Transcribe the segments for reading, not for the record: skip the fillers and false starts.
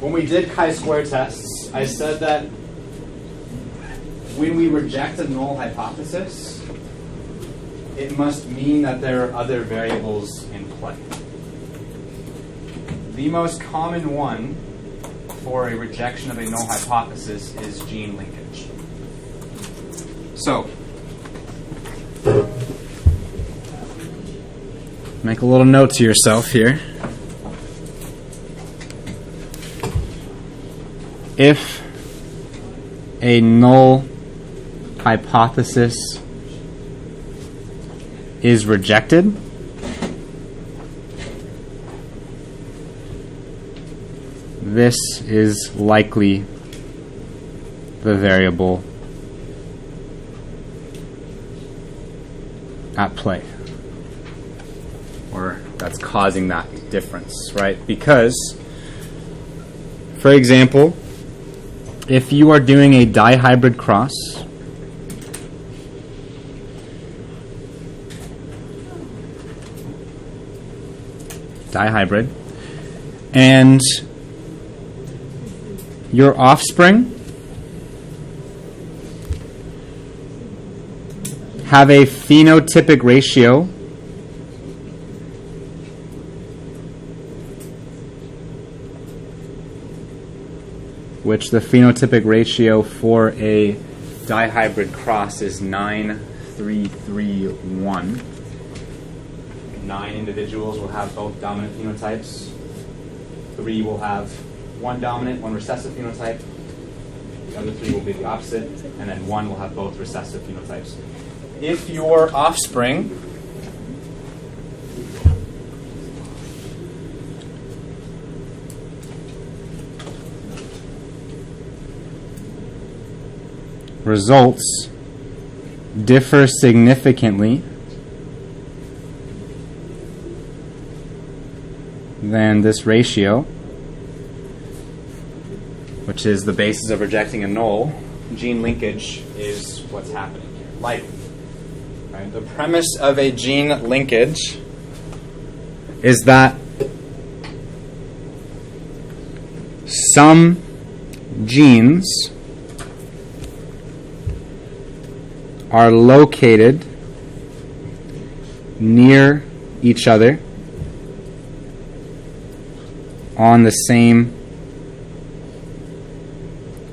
when we did chi-square tests, I said that when we reject a null hypothesis, it must mean that there are other variables in play. The most common one for a rejection of a null hypothesis is gene linkage. So, make a little note to yourself here. If a null hypothesis is rejected, this is likely the variable at play, or that's causing that difference, right? Because, for example, if you are doing a dihybrid cross, and your offspring have a phenotypic ratio which the phenotypic ratio for a dihybrid cross is 9-3-3-1. 9 individuals will have both dominant phenotypes. 3 will have one dominant, one recessive phenotype. The other 3 will be the opposite. And then 1 will have both recessive phenotypes. If your offspring results differ significantly than this ratio, which is the basis of rejecting a null, gene linkage is what's happening here. Likely. Right? The premise of a gene linkage is that some genes are located near each other on the same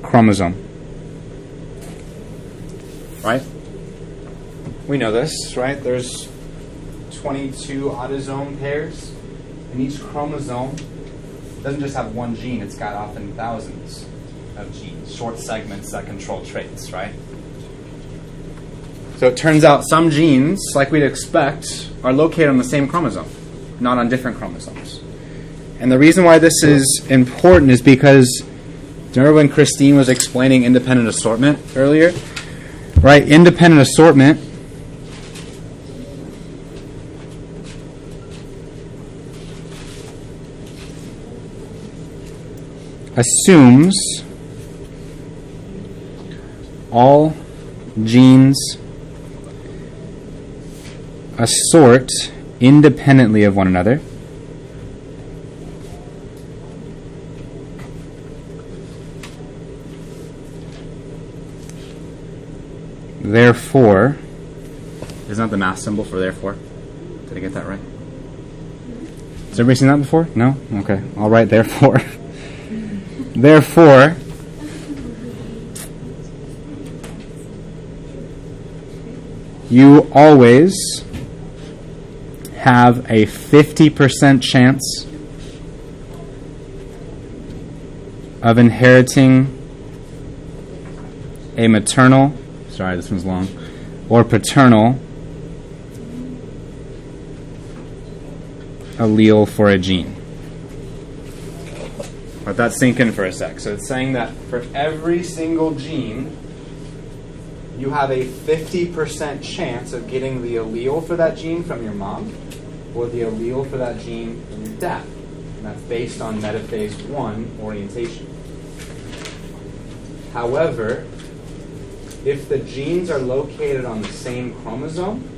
chromosome. Right? We know this, right? There's 22 autosome pairs, and each chromosome doesn't just have one gene, it's got often thousands of genes, short segments that control traits, right? So it turns out some genes, like we'd expect, are located on the same chromosome, not on different chromosomes. And the reason why this is important is because, do you remember when Christine was explaining independent assortment earlier? Right, independent assortment assumes all genes assort independently of one another, therefore, isn't that the math symbol for therefore? Did I get that right? Has everybody seen that before? No? Okay, I'll write therefore. Therefore, you always have a 50% chance of inheriting a maternal, sorry, this one's long, or paternal allele for a gene. Let that sink in for a sec. So it's saying that for every single gene, you have a 50% chance of getting the allele for that gene from your mom or the allele for that gene from your dad. And that's based on metaphase 1 orientation. However, if the genes are located on the same chromosome,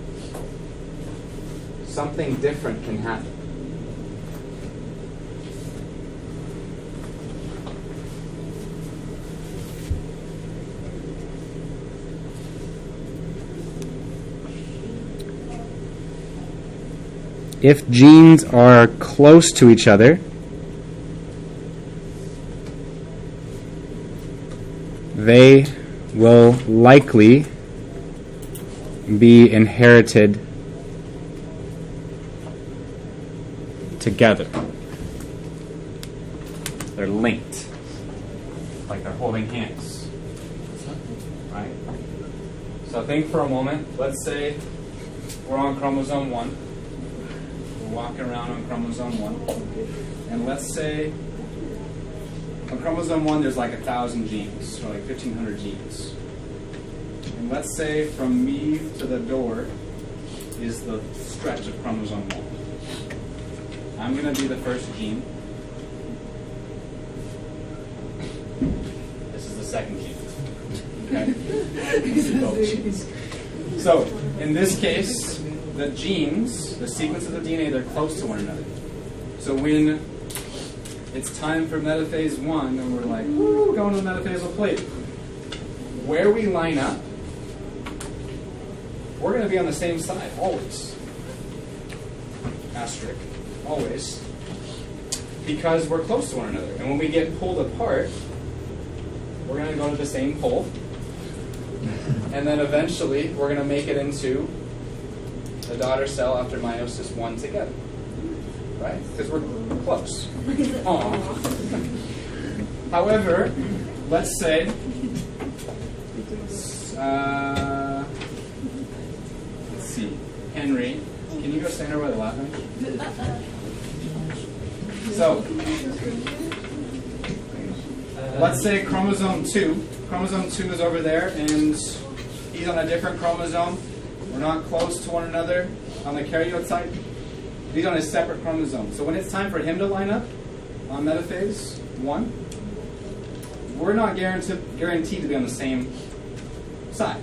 something different can happen. if genes are close to each other, they will likely be inherited together. They're linked, like they're holding hands, right? So think for a moment, let's say we're on chromosome 1. We're walking around on chromosome 1. And let's say on chromosome 1 there's like 1,000 genes, or like 1,500 genes. And let's say from me to the door is the stretch of chromosome 1. I'm going to be the first gene. This is the second gene. Okay? So, in this case, the genes, the sequences of DNA, they're close to one another. So when it's time for metaphase 1, and we're like, woo, going to the metaphasal plate, where we line up, we're going to be on the same side, always. Asterisk. Always. Because we're close to one another. And when we get pulled apart, we're going to go to the same pole. And then eventually, we're going to make it into the daughter cell after meiosis 1 together. Right? Because we're close. However, let's say, let's see, Henry, can you go stand over by the lab bench? So, let's say chromosome 2. Chromosome 2 is over there, and he's on a different chromosome. We're not close to one another on the karyotype. He's on a separate chromosome. So when it's time for him to line up on metaphase 1, we're not guaranteed to be on the same side.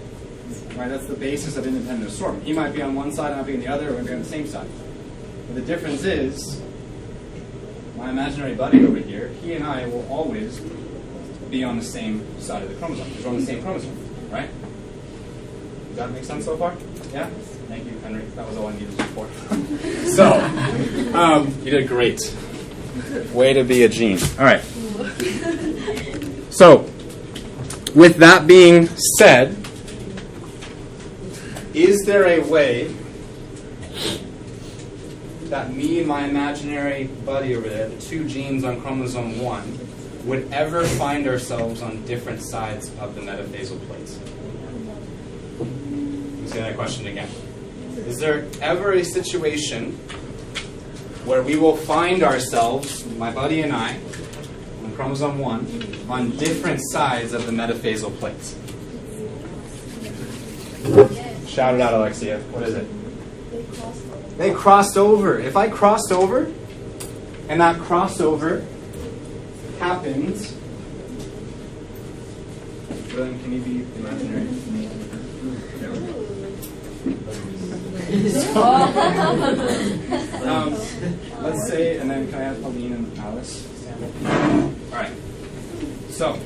Right? That's the basis of independent assortment. He might be on one side, I might be on the other, or we might be on the same side. But the difference is, my imaginary buddy over here, he and I will always be on the same side of the chromosome, because we're on the same chromosome, right? Does that make sense so far? Yeah? Thank you, Henry. That was all I needed for. So, you did great. Way to be a gene. All right. So, with that being said, is there a way that me and my imaginary buddy over there, the two genes on chromosome 1, would ever find ourselves on different sides of the metaphasal plate? Let me say that question again. Is there ever a situation where we will find ourselves, my buddy and I, on chromosome 1, on different sides of the metaphasal plate? Shout it out, Alexia. What is it? They crossed over. If I crossed over, and that crossover happened, then can you be imaginary? Let's say, and then can I have Pauline and Alice stand up? All right. So,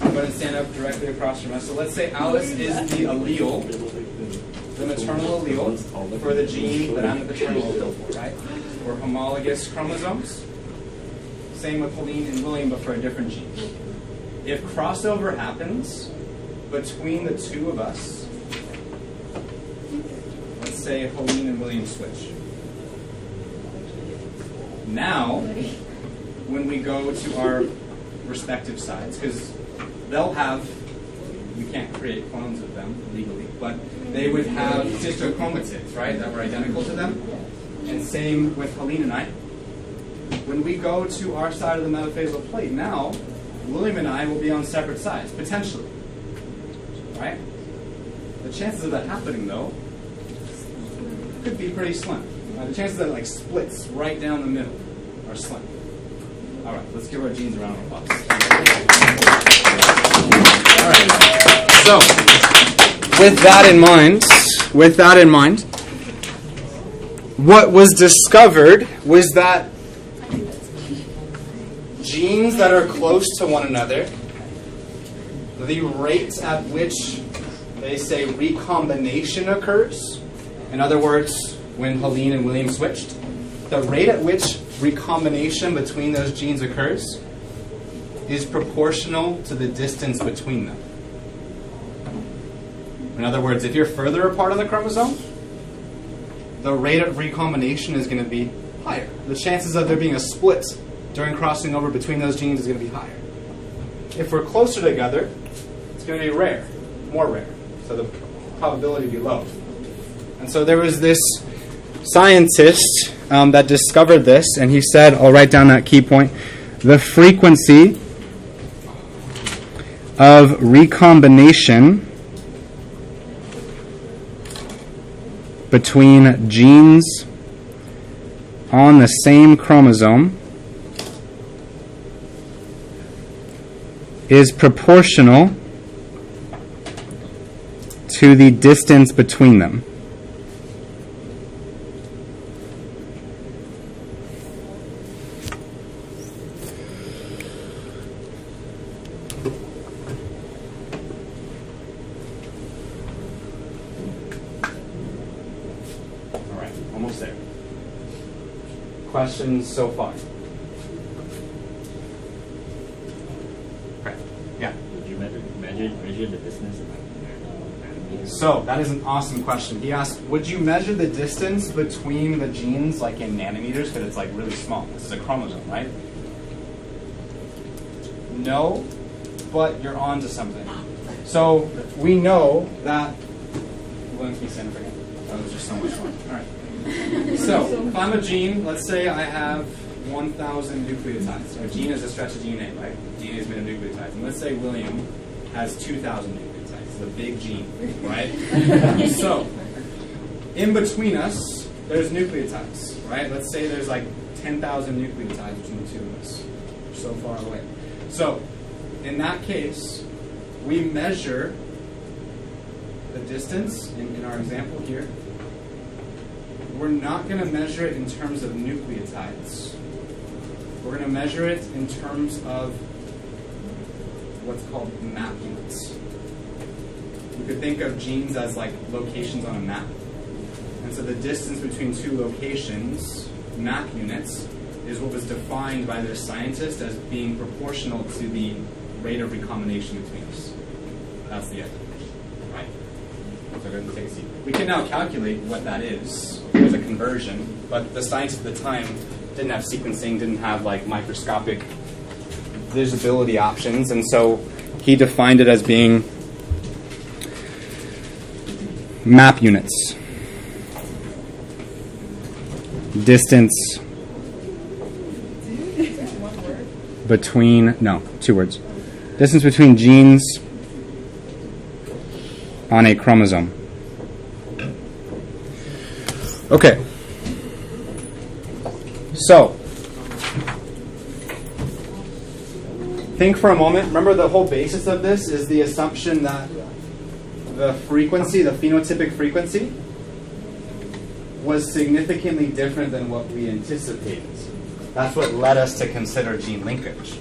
I'm going to stand up directly across from us. So let's say Alice is the allele, the maternal allele for the gene that I'm the paternal allele for, right? We're homologous chromosomes. Same with Pauline and William, but for a different gene. If crossover happens between the two of us, let's say Pauline and William switch. Now, when we go to our respective sides, because they'll have, we can't create clones of them legally, but they would have histochromatids, right, that were identical to them. And same with Pauline and I. When we go to our side of the metaphasal plate, now William and I will be on separate sides, potentially. Right? The chances of that happening, though, could be pretty slim. The chances that it like splits right down the middle are slim. All right, let's give our genes a round of applause. All right. So, with that in mind, what was discovered was that genes that are close to one another, the rate at which they say recombination occurs, in other words, when Helene and William switched, the rate at which recombination between those genes occurs is proportional to the distance between them. In other words, if you're further apart on the chromosome, the rate of recombination is going to be higher. The chances of there being a split during crossing over between those genes is going to be higher. If we're closer together, it's going to be rare, more rare. So the probability will be low. And so there was this scientist that discovered this, and he said, I'll write down that key point, the frequency of recombination between genes on the same chromosome is proportional to the distance between them. All right, almost there. Questions so far? Okay, yeah. Did you measure the distance? So that is an awesome question. He asked, would you measure the distance between the genes like in nanometers? Because it's like really small. This is a chromosome, right? No, but you're on to something. So we know that, that was just so much fun. All right. So if I'm a gene, let's say I have 1,000 nucleotides. A gene is a stretch of DNA, right? DNA is made of nucleotides. And let's say William has 2,000 nucleotides. It's a big gene, right? So in between us, there's nucleotides, right? Let's say there's like 10,000 nucleotides between the two of us. We're so far away. So in that case, we measure the distance in our example here. We're not going to measure it in terms of nucleotides. We're going to measure it in terms of what's called map units. You could think of genes as like locations on a map. And so the distance between two locations, map units, is what was defined by their scientists as being proportional to the rate of recombination between us. That's the idea, right? So go ahead and take a seat. We can now calculate what that is as a conversion, but the scientists at the time didn't have sequencing, didn't have like microscopic visibility options, and so he defined it as being map units. Distance between, no, 2 words. Distance between genes on a chromosome. Okay. So, think for a moment. Remember, the whole basis of this is the assumption that the frequency, the phenotypic frequency, was significantly different than what we anticipated. That's what led us to consider gene linkage,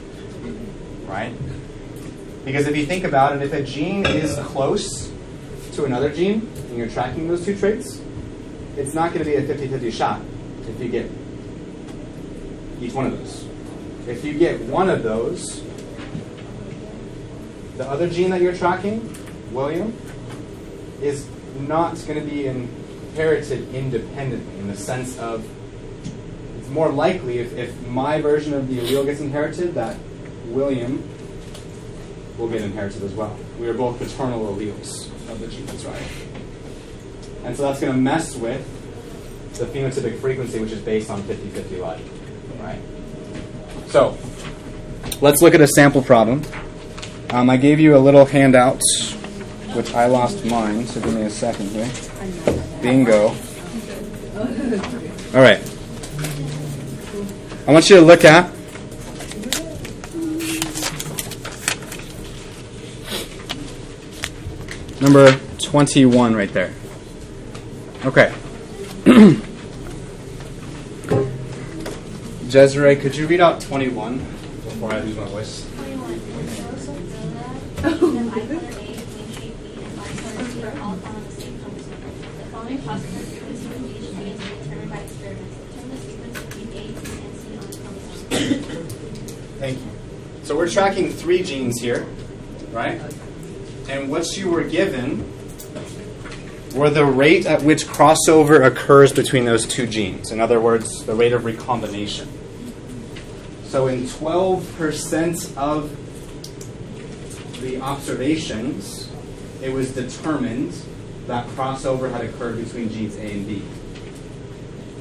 right? Because if you think about it, if a gene is close to another gene, and you're tracking those two traits, it's not going to be a 50-50 shot if you get each one of those. If you get one of those, the other gene that you're tracking, William, is not going to be inherited independently in the sense of it's more likely if my version of the allele gets inherited that William will get inherited as well. We are both paternal alleles of the genes, right? And so that's going to mess with the phenotypic frequency, which is based on 50-50 logic, right? So let's look at a sample problem. I gave you a little handout, which I lost mine, so give me a second here. Bingo. All right. I want you to look at number 21 right there. Okay. Desiree, could you read out 21 before I lose my voice? 21. The following possible frequency of each gene is Thank you. So we're tracking 3 genes here, right? And what you were given were the rate at which crossover occurs between those 2 genes. In other words, the rate of recombination. So in 12% of the observations, it was determined that crossover had occurred between genes A and B,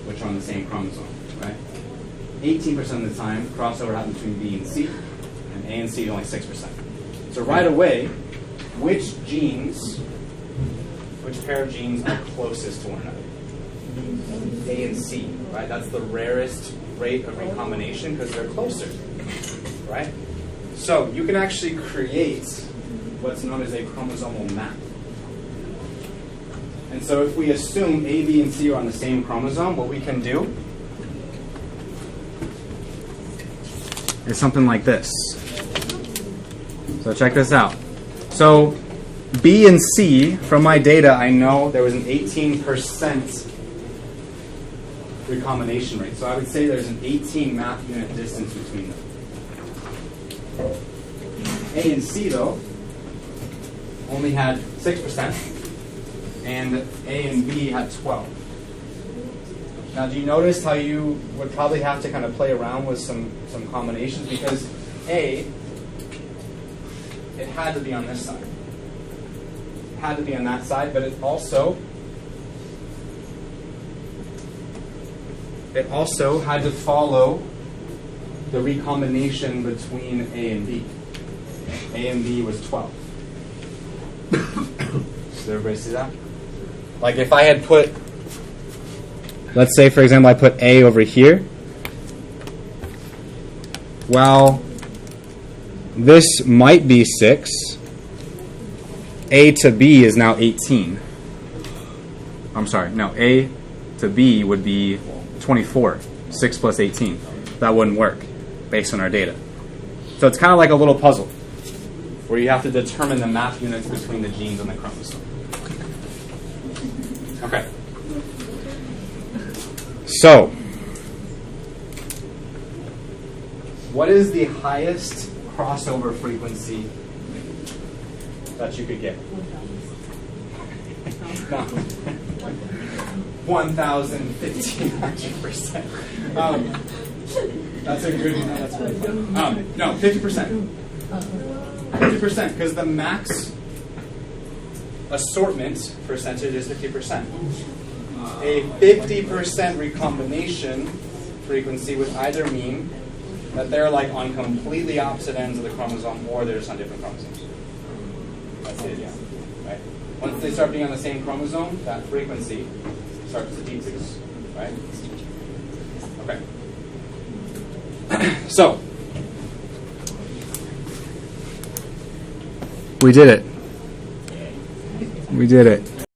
which are on the same chromosome, right? 18% of the time, crossover happened between B and C, and A and C is only 6%. So right away, which pair of genes are closest to one another? A and C, right? That's the rarest rate of recombination because they're closer, right? So you can actually create what's known as a chromosomal map. And so if we assume A, B, and C are on the same chromosome, what we can do is something like this. So check this out. So B and C, from my data, I know there was an 18% recombination rate. So I would say there's an 18 map unit distance between them. A and C, though, only had 6%, and A and B had 12. Now, do you notice how you would probably have to kind of play around with some combinations? Because A, it had to be on this side. It had to be on that side, but it also had to follow the recombination between A and B. A and B was 12. Does everybody see that? Like if I had put, let's say for example I put A over here, well, this might be 6. A to B is now 18. I'm sorry, no, A to B would be 24. 6 plus 18. That wouldn't work based on our data. So it's kind of like a little puzzle where you have to determine the map units between the genes on the chromosome. Okay. So, what is the highest crossover frequency that you could get? No. 1,015%. That's a good one. That's really fun. No, 50%. 50%, because the max assortment percentage is 50%. A 50% recombination frequency would either mean that they're like on completely opposite ends of the chromosome, or they're just on different chromosomes. That's the idea, right? Once they start being on the same chromosome, that frequency starts to decrease, right? Okay. So, we did it. We did it.